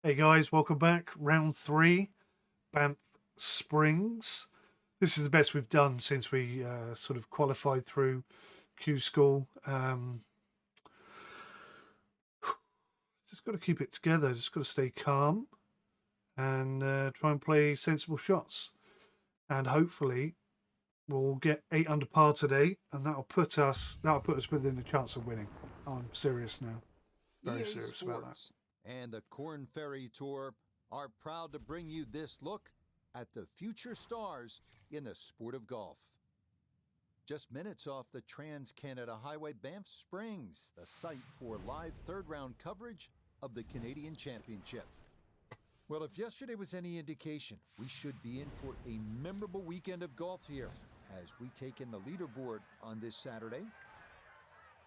Hey guys, welcome back. Round 3, Banff Springs. This is the best we've done since we sort of qualified through Q School. Just got to keep it together, just got to stay calm and try and play sensible shots. And hopefully we'll get 8 under par today, and that'll put us within a chance of winning. I'm serious now. Very EA serious about that. Sports and the Korn Ferry Tour are proud to bring you this look at the future stars in the sport of golf. Just minutes off the Trans-Canada Highway, Banff Springs, the site for live third-round coverage of the Canadian Championship. Well, if yesterday was any indication, we should be in for a memorable weekend of golf here as we take in the leaderboard on this Saturday.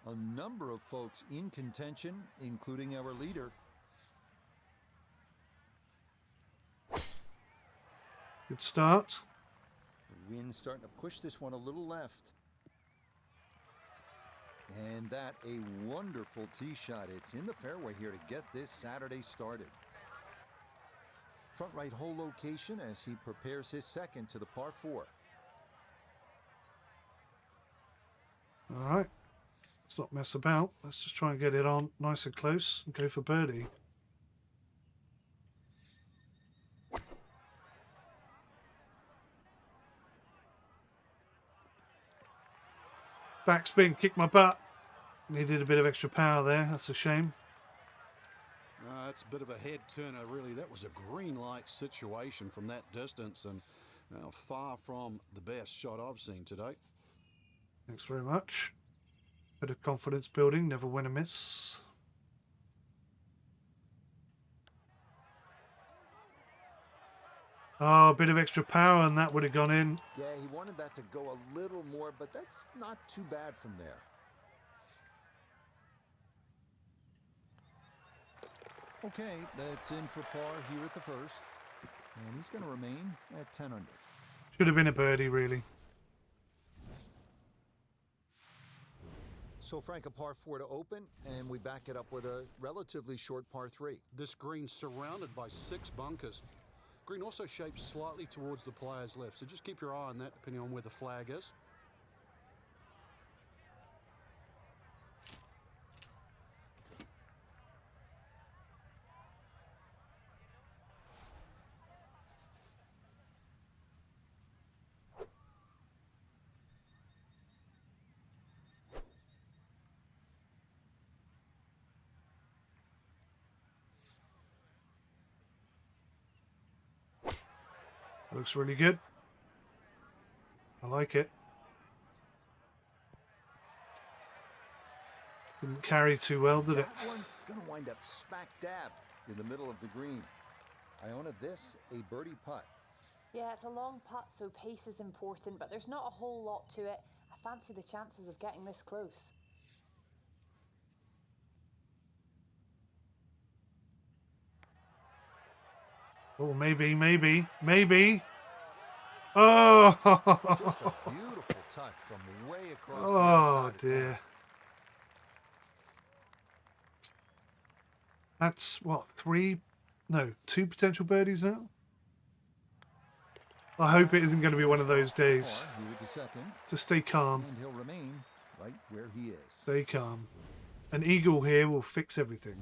A number of folks in contention, including our leader. Good start. The wind's starting to push this one a little left. And that a wonderful tee shot. It's in the fairway here to get this Saturday started. Front right hole location as he prepares his second to the par 4. All right. Let's not mess about. Let's just try and get it on nice and close and go for birdie. Backspin, kicked my butt. Needed a bit of extra power there. That's a shame. That's a bit of a head turner, really. That was a green light situation from that distance, and far from the best shot I've seen today. Thanks very much. Bit of confidence building, never win a miss. Oh, a bit of extra power and that would have gone in. Yeah, he wanted that to go a little more, but that's not too bad from there. Okay, that's in for par here at the first. And he's going to remain at 10 under. Should have been a birdie, really. So, Frank, a par 4 to open, and we back it up with a relatively short par 3. This green's surrounded by 6 bunkers. Green also shaped slightly towards the player's left, so just keep your eye on that depending on where the flag is. Looks really good. I like it. Didn't carry too well, did it? That one going to wind up smack dab in the middle of the green. Iona, this a birdie putt. Yeah, it's a long putt, so pace is important, but there's not a whole lot to it. I fancy the chances of getting this close. Oh, maybe. Oh! Just a beautiful touch from way across the Oh, outside of dear. town. That's, what, 2 potential birdies now? I hope it isn't going to be one of those days. Par here with the second, Just stay calm. and he'll remain right where he is. Stay calm. An eagle here will fix everything.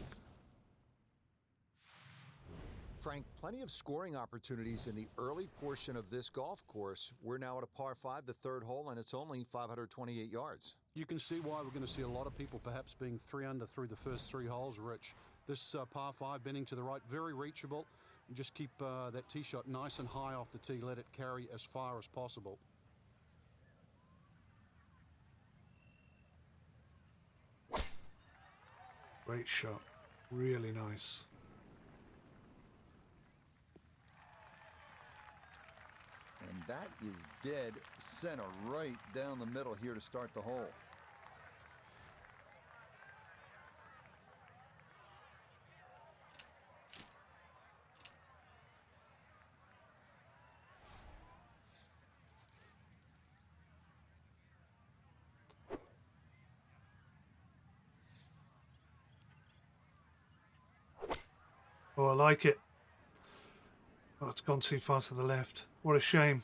Frank, plenty of scoring opportunities in the early portion of this golf course. We're now at a par 5, the third hole, and it's only 528 yards. You can see why we're going to see a lot of people perhaps being 3 under through the first 3 holes, Rich. This par 5 bending to the right, very reachable. And just keep that tee shot nice and high off the tee. Let it carry as far as possible. Great shot. Really nice. And that is dead center right down the middle here to start the hole. Oh, I like it. Oh, it's gone too far to the left. What a shame.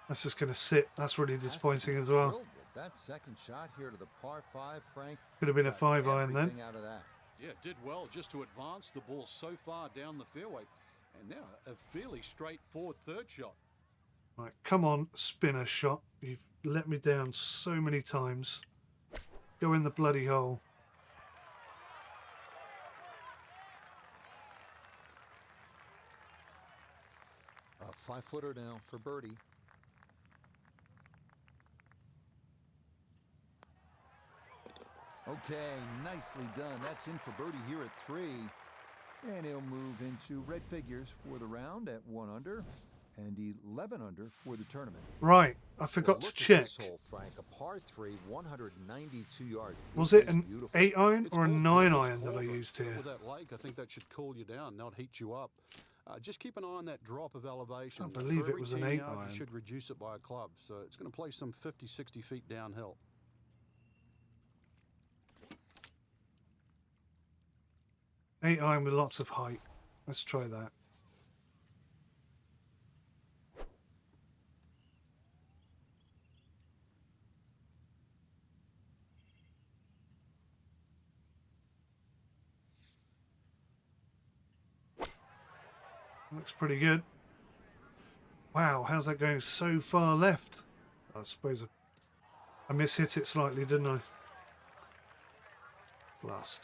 That's just going to sit. That's really disappointing as well. Thrilled with that second shot here to the par 5, Frank. Could have been a Got 5-iron then. everything out of that. Yeah, did well just to advance the ball so far down the fairway. And now a fairly straightforward third shot. Right, come on, spinner shot. You've let me down so many times. Go in the bloody hole. A 5-footer now for birdie. Okay, nicely done. That's in for birdie here at 3. And he'll move into red figures for the round at 1 under and 11 under for the tournament. Right, I forgot to check. This hole, Frank, a par 3, 192 yards. Was it is an beautiful. 8-iron It's or a called 9-iron that I Cauldron. used here? With that lake, I think that should cool you down, not heat you up. Just keep an eye on that drop of elevation. I believe For it every was an 10 yards, 8-iron. You should reduce it by a club, so it's going to play some 50, 60 feet downhill. Eight iron with lots of height. Let's try that. Looks pretty good. Wow, how's that going so far left? I suppose I mishit it slightly, didn't I? Blast.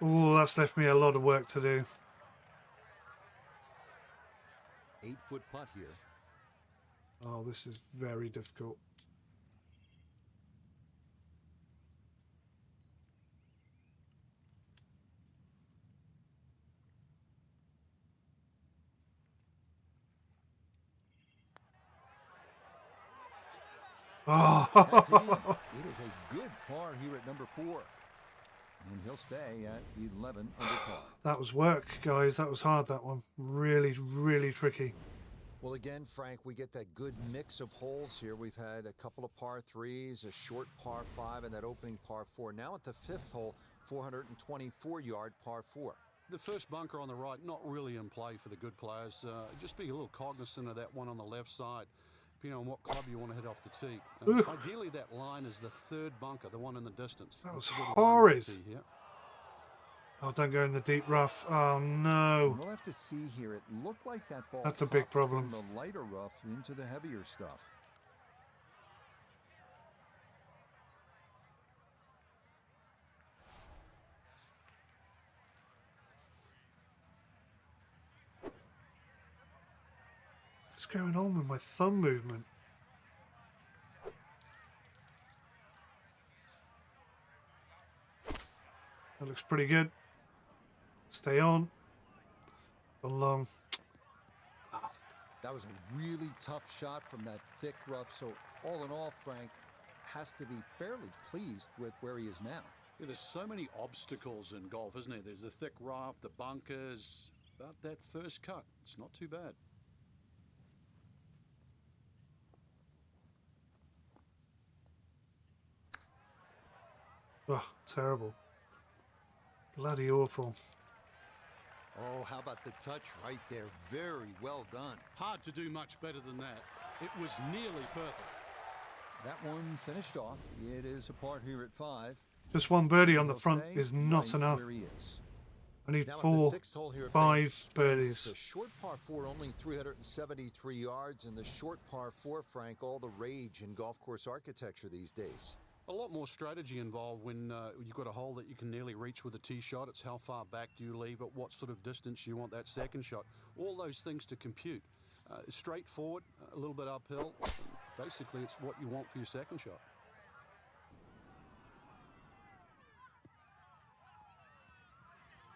Oh, that's left me a lot of work to do. 8-foot putt here. Oh, this is very difficult. That's in. Oh, It is a good par here at number 4. And he'll stay at 11 under par. that was work, guys. That was hard, that one. Really, really tricky. Well, again, Frank, we get that good mix of holes here. We've had a couple of par 3s, a short par 5, and that opening par 4. Now at the 5th hole, 424-yard par 4. The first bunker on the right, not really in play for the good players. Just be a little cognizant of that one on the left side, depending on what club you want to hit off the tee. Ideally, that line is the 3rd bunker, the one in the distance. That was That's a good line horrid. off the tee here. Oh, don't go in the deep rough. Oh, no. We'll have to see here. It looked like that ball That's a big popped problem. from the lighter rough into the heavier stuff. What's going on with my thumb movement? That looks pretty good. Stay on. Along. That was a really tough shot from that thick rough. So all in all, Frank has to be fairly pleased with where he is now. Yeah, there's so many obstacles in golf, isn't there? There's the thick rough, the bunkers, but that first cut, it's not too bad. Oh, terrible. Bloody awful. Oh, how about the touch right there? Very well done. Hard to do much better than that. It was nearly perfect. That one finished off. It is a par here at 5. Just one birdie on the He'll front stay is not right enough. where he is. I need Now at the 4, 6th hole here at 5 It's birdies. a short par 4, only 373 yards, and the short par 4, Frank, all the rage in golf course architecture these days. A lot more strategy involved when you've got a hole that you can nearly reach with a tee shot. It's how far back do you leave it, what sort of distance you want that second shot. All those things to compute. Straightforward, a little bit uphill. Basically, it's what you want for your second shot.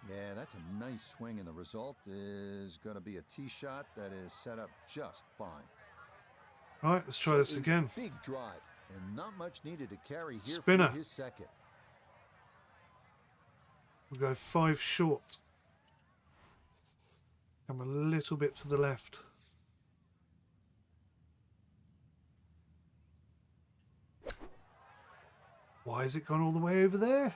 Yeah, that's a nice swing, and the result is going to be a tee shot that is set up just fine. Right, let's try this A again. Big drive, and not much needed to carry here Spinner. for his second. We'll go 5 short. Come a little bit to the left. Why has it gone all the way over there?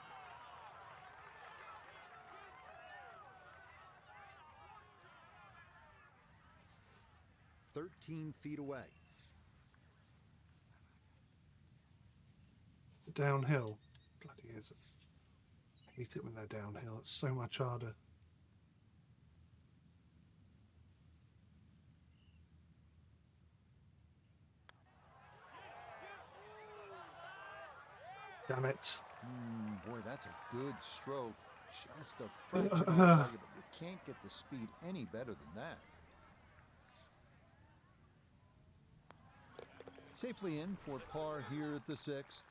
feet away. Downhill. Bloody is it. I hate it when they're downhill. It's so much harder. Damn it. Boy, that's a good stroke. Just a fraction off target, but you can't get the speed any better than that. Safely in for par here at the 6th.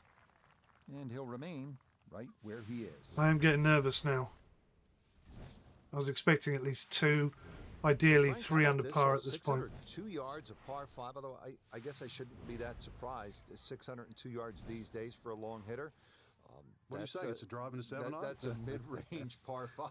And he'll remain right where he is. I am getting nervous now. I was expecting at least 2, ideally Frank, 3 how under about par this? at this point. 602 yards of par 5, although I guess I shouldn't be that surprised. 602 yards these days for a long hitter. What do you say? It's a drive and a 7-iron? That's a mid-range par 5.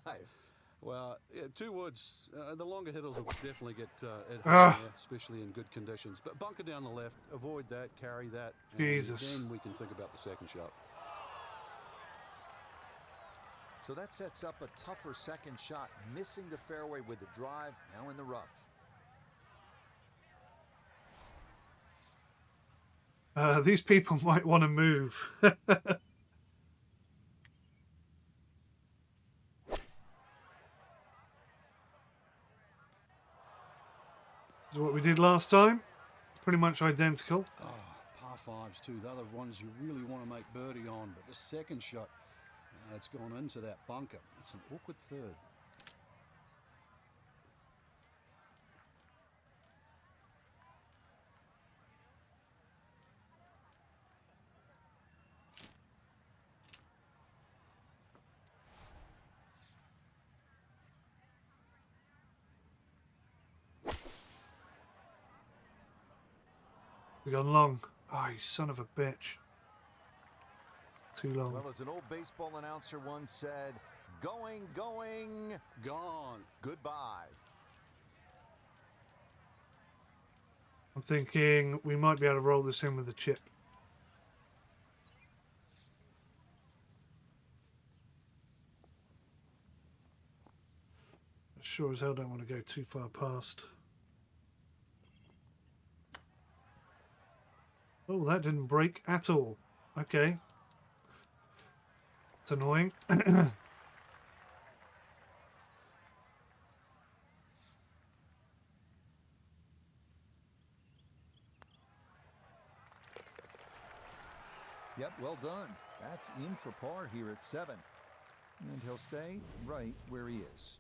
Well, yeah, 2 woods. The longer hitters will definitely get at home, there, especially in good conditions. But bunker down the left, avoid that, carry that, and Jesus. then we can think about the second shot. So that sets up a tougher second shot, missing the fairway with the drive, now in the rough. These people might want to move. This is what we did last time. Pretty much identical. Oh, par 5s too. The other ones you really want to make birdie on, but the second shot, it's gone into that bunker. It's an awkward third. We've gone long. Oh, you son of a bitch. Too long. Well, as an old baseball announcer once said, going, Gone. goodbye. I'm thinking we might be able to roll this in with a chip. Sure as hell don't want to go too far past. Oh, that didn't break at all. Okay. It's annoying. Yep, well done. That's in for par here at 7. And he'll stay right where he is.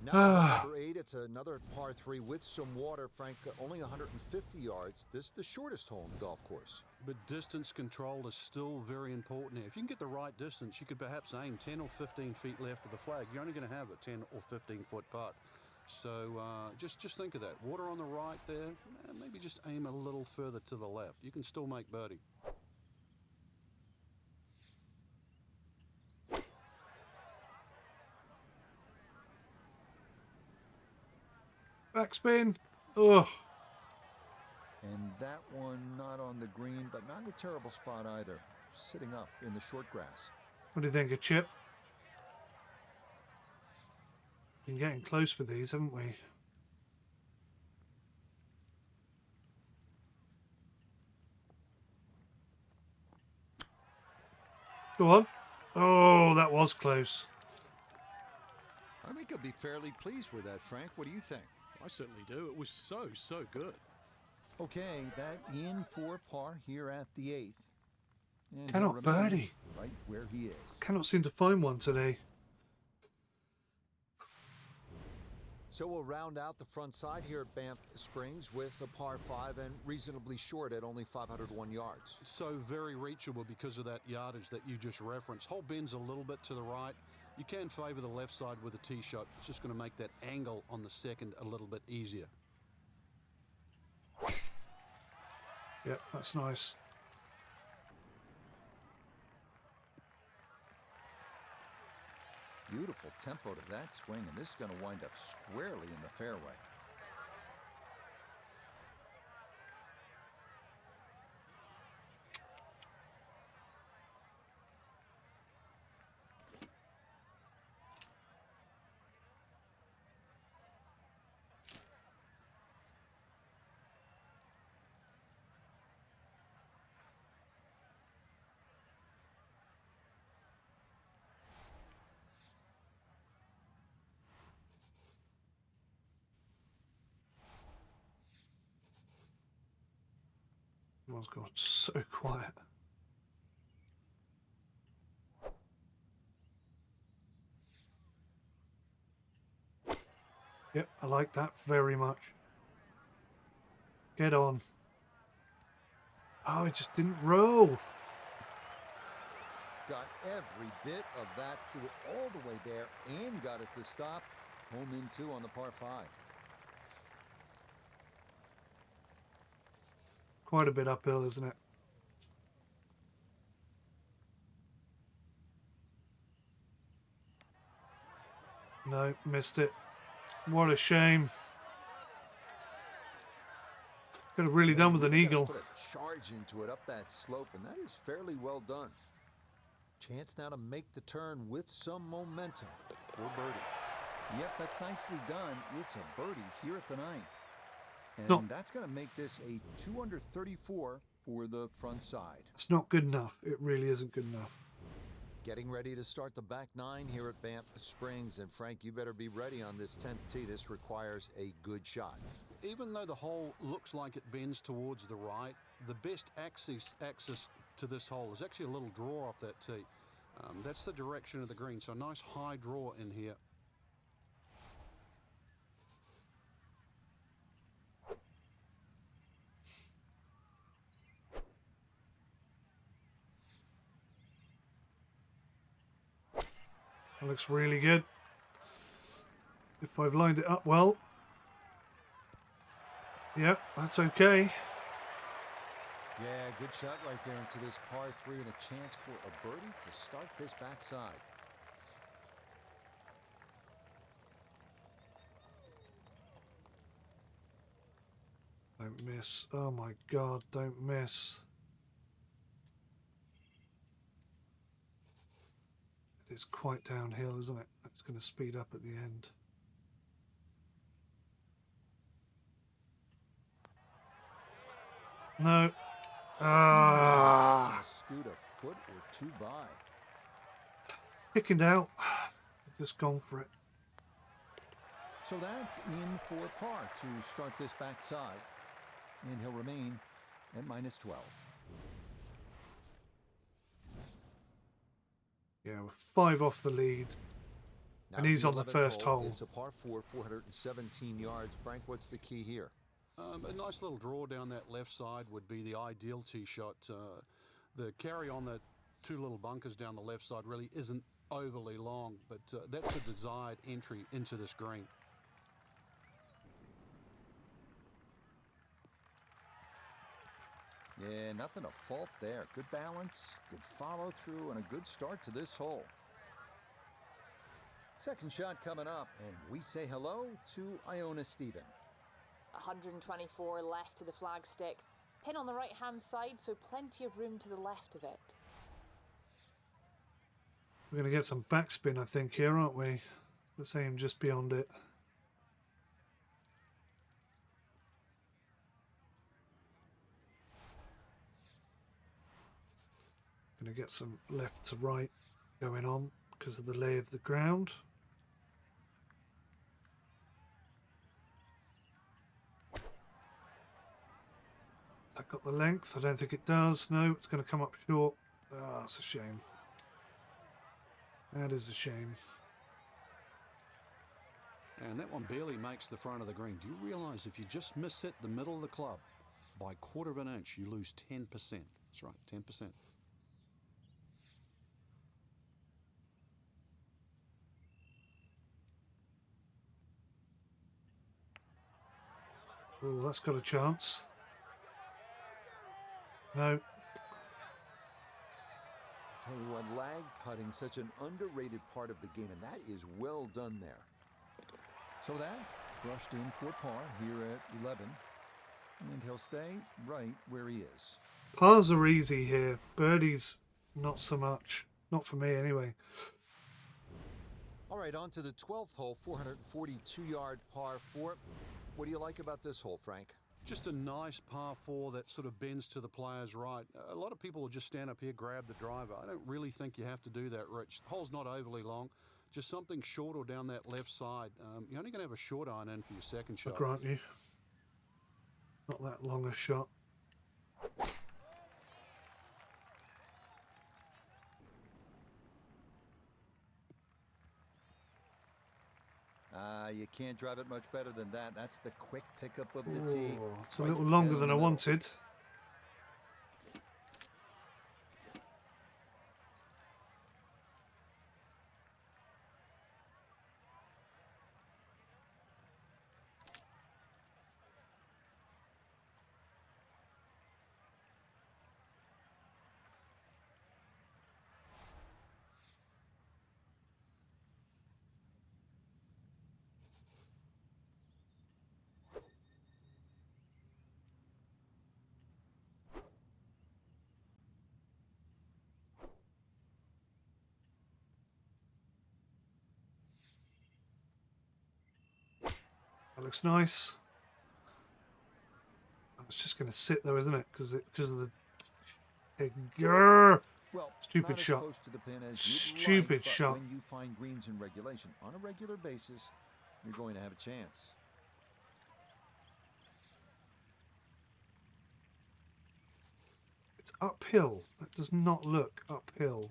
Now, number 8, it's another par 3 with some water, Frank. Only 150 yards. This is the shortest hole in the golf course. But distance control is still very important here. If you can get the right distance, you could perhaps aim 10 or 15 feet left of the flag. You're only going to have a 10 or 15 foot putt. So just think of that. Water on the right there. Maybe just aim a little further to the left. You can still make birdie. Backspin. Ugh. And that one not on the green, but not in a terrible spot either. Sitting up in the short grass. What do you think, a chip? Been getting close with these, haven't we? Go on. Oh, that was close. I think he'll be fairly pleased with that, Frank. What do you think? I certainly do. It was so good. Okay, that in for par here at the 8th. And Cannot he'll remain birdie. right where he is. Cannot seem to find one today. So we'll round out the front side here at Banff Springs with a par 5 and reasonably short at only 501 yards. So very reachable because of that yardage that you just referenced. Hole bends a little bit to the right. You can favor the left side with a tee shot. It's just going to make that angle on the second a little bit easier. Yep, that's nice. Beautiful tempo to that swing, and this is going to wind up squarely in the fairway. Everyone's gone so quiet. Yep, I like that very much. Get on. Oh, it just didn't roll. Got every bit of that, threw it all the way there, and got it to stop. Home in 2 on the par 5. Quite a bit uphill, isn't it? No, missed it. What a shame. Could have really done with an eagle. Put a charge into it up that slope, and that is fairly well done. Chance now to make the turn with some momentum for birdie. Yep, that's nicely done. It's a birdie here at the 9th. And that's going to make this a 2 under 34 for the front side. It's not good enough. It really isn't good enough. Getting ready to start the back 9 here at Banff Springs. And Frank, you better be ready on this 10th tee. This requires a good shot. Even though the hole looks like it bends towards the right, the best access to this hole is actually a little draw off that tee. That's the direction of the green, so a nice high draw in here. That looks really good. If I've lined it up well. Yep, that's okay. Yeah, good shot right there into this par 3 and a chance for a birdie to start this backside. Don't miss. Oh my God, don't miss. It's quite downhill, isn't it? It's going to speed up at the end. No. It's going to scoot a foot or 2 by. Picking out. Just gone for it. So that's in for par to start this backside. And he'll remain at -12. Yeah, we're 5 off the lead. Now And he's on the 11th first hole. It's a par 4, 417 yards. Frank, what's the key here? A nice little draw down that left side would be the ideal tee shot. The carry on the 2 little bunkers down the left side really isn't overly long, but that's a desired entry into this green. Yeah, nothing to fault there. Good balance, good follow through, and a good start to this hole. Second shot coming up, and we say hello to 𝗂𝘂𝗎𝗍. 124 left to the flagstick. Pin on the right-hand side, so plenty of room to the left of it. We're going to get some backspin, I think, here, aren't we? The same just beyond it. Going to get some left to right going on because of the lay of the ground. That got the length? I don't think it does. No, it's going to come up short. Ah, that's a shame. That is a shame. And that one barely makes the front of the green. Do you realize if you just miss hit the middle of the club by 1/4 of an inch, you lose 10%? That's right, 10%. Oh, that's got a chance. No. Tell you what, lag putting, such an underrated part of the game, and that is well done there. So that brushed in for par here at 11, and he'll stay right where he is. Pars are easy here. Birdies, not so much. Not for me, anyway. All right, on to the 12th hole, 442-yard par 4. What do you like about this hole, Frank? Just a nice par 4 that sort of bends to the player's right. A lot of people will just stand up here, grab the driver. I don't really think you have to do that, Rich. The hole's not overly long. Just something short or down that left side. You're only going to have a short iron in for your second I shot. grant you. Not that long a shot. You can't drive it much better than that. That's the quick pickup of the tee. Oh, it's a little longer than I wanted. That looks nice. It's just going to sit though, isn't it? Because of the Well, stupid not as shot. close to the pin as you'd Stupid like, but shot. when you find greens in regulation on a regular basis, you're going to have a chance. It's uphill. That does not look uphill.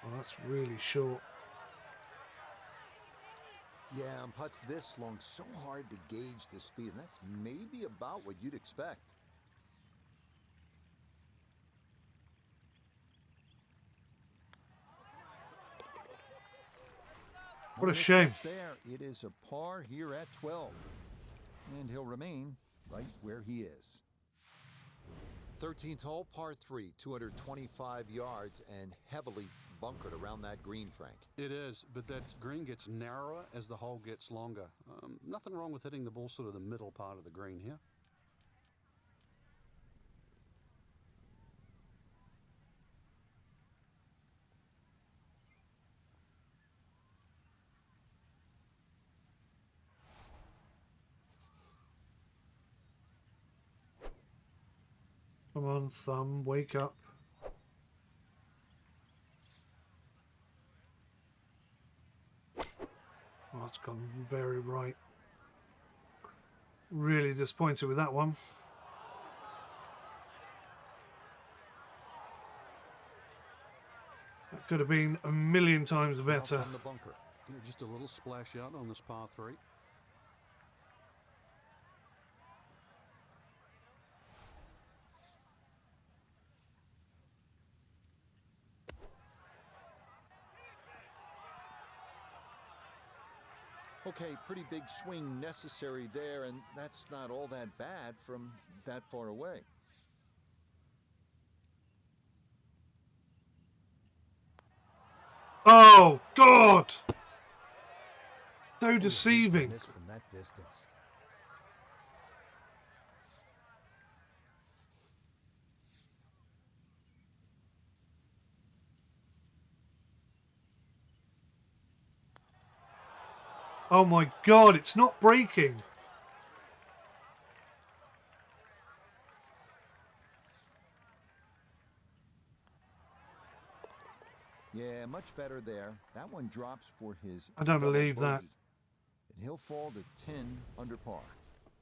Oh, that's really short. Yeah, and putts this long, so hard to gauge the speed, and that's maybe about what you'd expect. What a shame. There, it is a par here at 12, and he'll remain right where he is. 13th hole, par 3, 225 yards, and heavily bunkered around that green, Frank. It is, but that green gets narrower as the hole gets longer. Nothing wrong with hitting the ball sort of the middle part of the green here. Come on, thumb, wake up. Oh, it's gone very right. Really disappointed with that one. That could have been a million times Now better. from the bunker. Yeah, just a little splash out on this par 3. Okay, pretty big swing necessary there, and that's not all that bad from that far away. Oh, God! No deceiving. Miss from that distance. Oh my God, it's not breaking. Yeah, much better there. That one drops for his I don't double believe that. bogey. And he'll fall to 10 under par.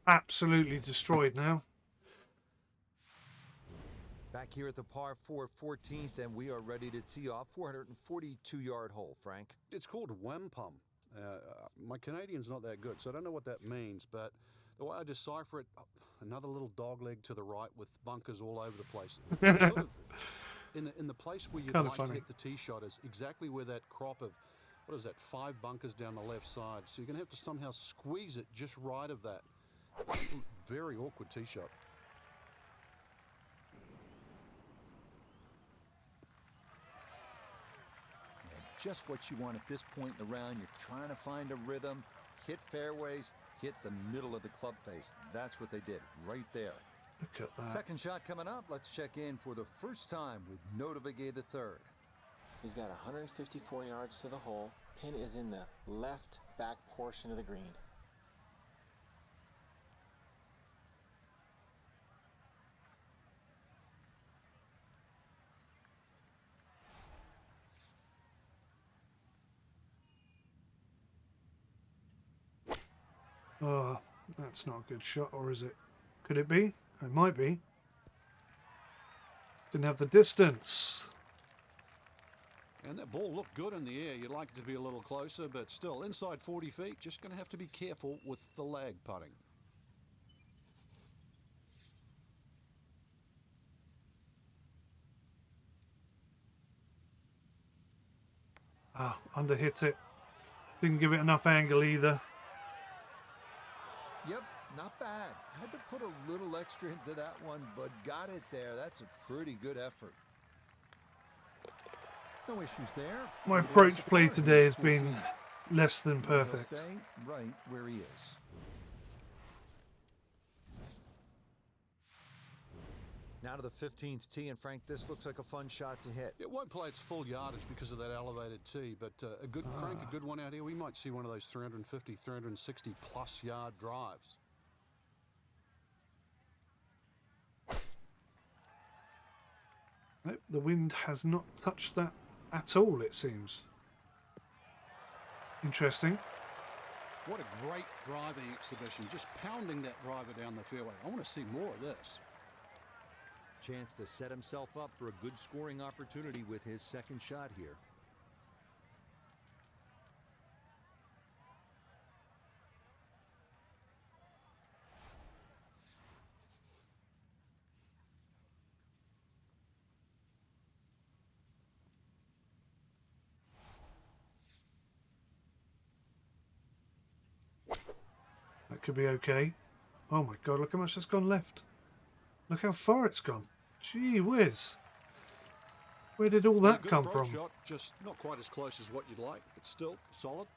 Absolutely destroyed now. Back here at the par 4 14th, and we are ready to tee off. 442-yard hole, Frank. It's called 𝗦𝘂𝗯𝘀𝗃. My Canadian's not that good, so I don't know what that means, but the way I decipher it, another little dog leg to the right with bunkers all over the place. Sort of in the place where you'd Kinda like to funny. hit the tee shot is exactly where that crop of what is that, 5 bunkers down the left side. So you're going to have to somehow squeeze it just right of that. Very awkward tee shot. Yeah, just what you want at this point in the round. You're trying to find a rhythm, hit fairways, hit the middle of the club face. That's what they did right there. Look at that. Second shot coming up. Let's check in for the first time with 𝗦𝘂𝗿𝗁𝗁 III. He's got 154 yards to the hole. Pin is in the left back portion of the green. Oh, that's not a good shot, or is it? Could it be? It might be. Didn't have the distance. And that ball looked good in the air. You'd like it to be a little closer, but still, inside 40 feet, just going to have to be careful with the lag putting. Ah, underhit it. Didn't give it enough angle either. Yep, not bad. Had to put a little extra into that one, but got it there. That's a pretty good effort. No issues there. My approach play today has been less than He'll perfect. stay right where he is. Now to the 15th tee, and Frank, this looks like a fun shot to hit. It won't play its full yardage because of that elevated tee, but a good crank, a good one out here. We might see one of those 350, 360 plus yard drives. Nope, the wind has not touched that at all, it seems. Interesting. What a great driving exhibition, just pounding that driver down the fairway. I want to see more of this. Chance to set himself up for a good scoring opportunity with his second shot here. That could be okay. Oh my god, look how much that's gone left. Look how far it's gone. Gee whiz. Where did all that Good come approach from? shot, just not quite as close as what you'd like, but still solid.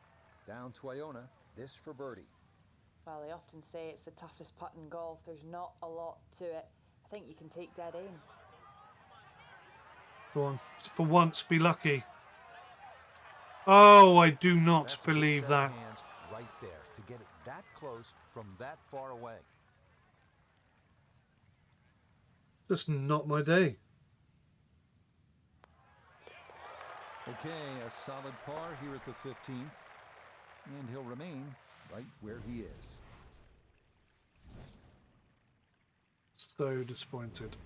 Down to Iona, this for birdie. Well, they often say it's the toughest putt in golf. There's not a lot to it. I think you can take dead aim. Go on. For once, be lucky. Oh, I do not That's a good believe set that. of hands right there to get it that close from that far away. Just not my day. Okay, a solid par here at the 15th, and he'll remain right where he is. So disappointed.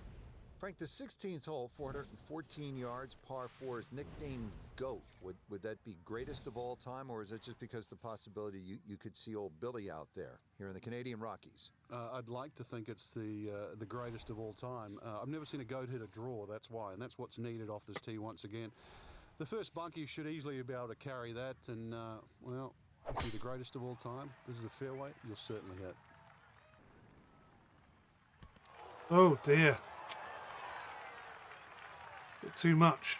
Frank, the 16th hole, 414 yards, par 4, is nicknamed GOAT. Would that be greatest of all time, or is it just because the possibility you could see old Billy out there here in the Canadian Rockies? I'd like to think it's the greatest of all time. I've never seen a goat hit a draw, that's why, and that's what's needed off this tee once again. The first bunkie should easily be able to carry that, and, well, if you're the greatest of all time, this is a fairway, you'll certainly hit. Oh dear. Bit too much.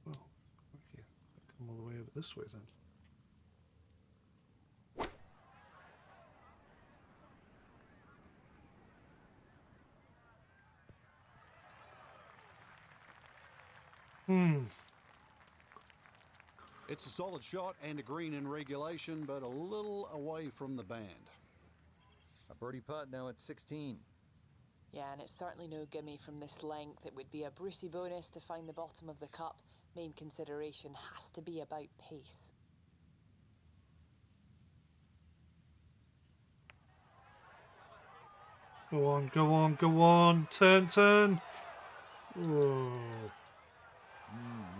Well, okay. Come all the way over this way then. It's a solid shot and a green in regulation, but a little away from the band. A birdie putt now at 16. Yeah, and it's certainly no gimme from this length. It would be a Brucey bonus to find the bottom of the cup. Main consideration has to be about pace. Go on, go on, go on. Turn, turn. Oh.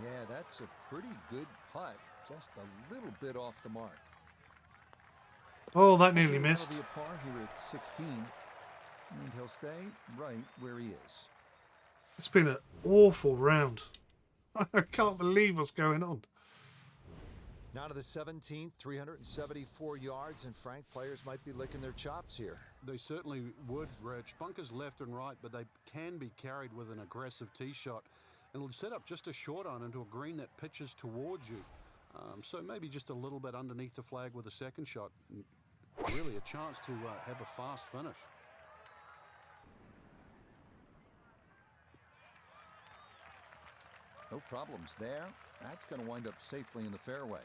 Yeah, that's a pretty good putt. Just a little bit off the mark. Oh, that nearly Okay, missed. that'll be a par here at 16. And he'll stay right where he is. It's been an awful round. I can't believe what's going on. Now to the 17th, 374 yards, and Frank, players might be licking their chops here. They certainly would, Rich. Bunkers left and right, but they can be carried with an aggressive tee shot. And it'll set up just a short iron into a green that pitches towards you. So maybe just a little bit underneath the flag with a second shot. And really a chance to have a fast finish. No problems there. That's going to wind up safely in the fairway.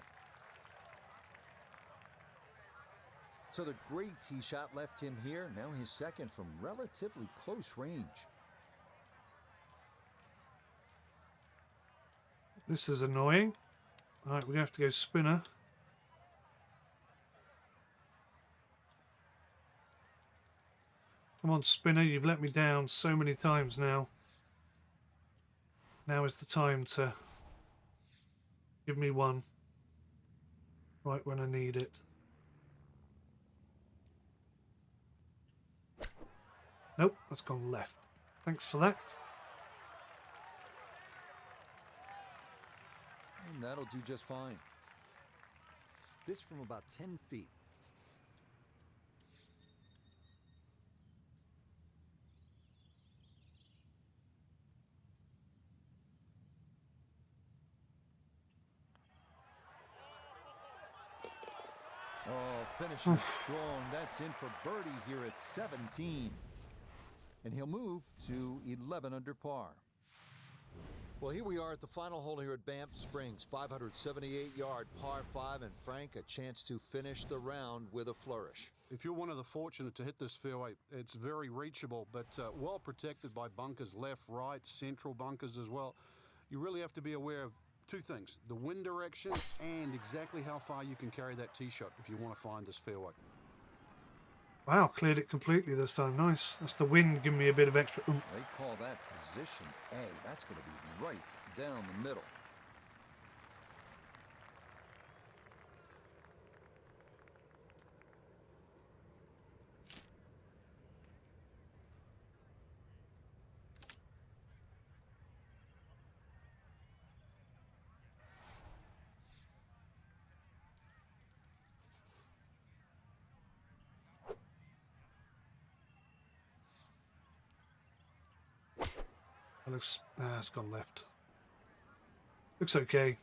So the great tee shot left him here. Now his second from relatively close range. This is annoying. All right, we're going to have to go spinner. Come on, spinner. You've let me down so many times now. Now is the time to give me one. Right when I need it. Nope, that's gone left. Thanks for that. And that'll do just fine. This from about 10 feet. Oh, finishing strong. That's in for birdie here at 17. And he'll move to 11 under par. Well, here we are at the final hole here at Banff Springs. 578-yard par 5, and Frank, a chance to finish the round with a flourish. If you're one of the fortunate to hit this fairway, it's very reachable, but well protected by bunkers left, right, central bunkers as well. You really have to be aware of two things: the wind direction and exactly how far you can carry that tee shot if you want to find this fairway. Wow, cleared it completely this time. Nice. That's the wind giving me a bit of extra oomph. They call that position A. That's going to be right down the middle. That looks, it's gone left. Looks okay.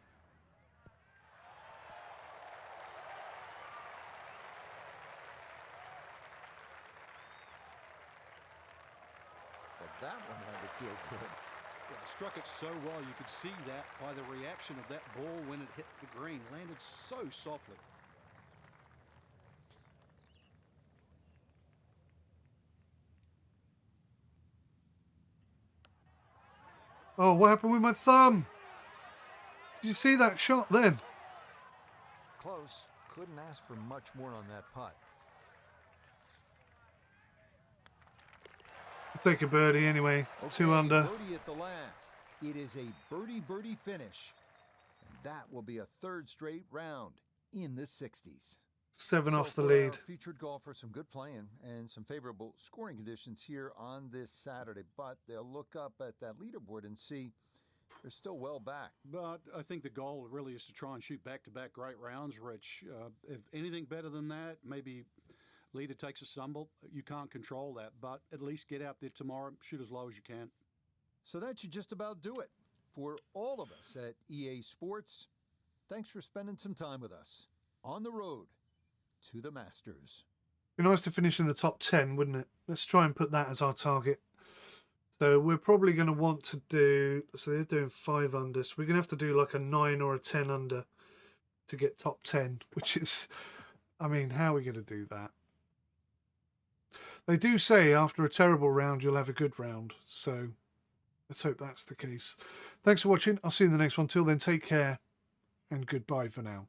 But that one had to feel good. Yeah, struck it so well. You could see that by the reaction of that ball when it hit the green. Landed so softly. Oh, what happened with my thumb? Did you see that shot then? Close. Couldn't ask for much more on that putt. I'll take a birdie anyway. Okay, 2 under. birdie at the last. It is a birdie finish. And that will be a third straight round in the 60s. 7 So off the for lead. our featured golfer, some good playing and some favorable scoring conditions here on this Saturday. But they'll look up at that leaderboard and see they're still well back. But I think the goal really is to try and shoot back-to-back great rounds, Rich. If anything better than that, maybe leader takes a stumble. You can't control that, but at least get out there tomorrow, shoot as low as you can. So that should just about do it. For all of us at EA Sports, thanks for spending some time with us on the road to the Masters. Be nice to finish in the top 10, wouldn't it? Let's try and put that as our target. So we're probably going to want to do, so they're doing 5 under, so we're going to have to do like a 9 or a 10 under to get top 10, which is, I mean, how are we going to do that? They do say after a terrible round, you'll have a good round. So let's hope that's the case. Thanks for watching. I'll see you in the next one. Till then, take care and goodbye for now.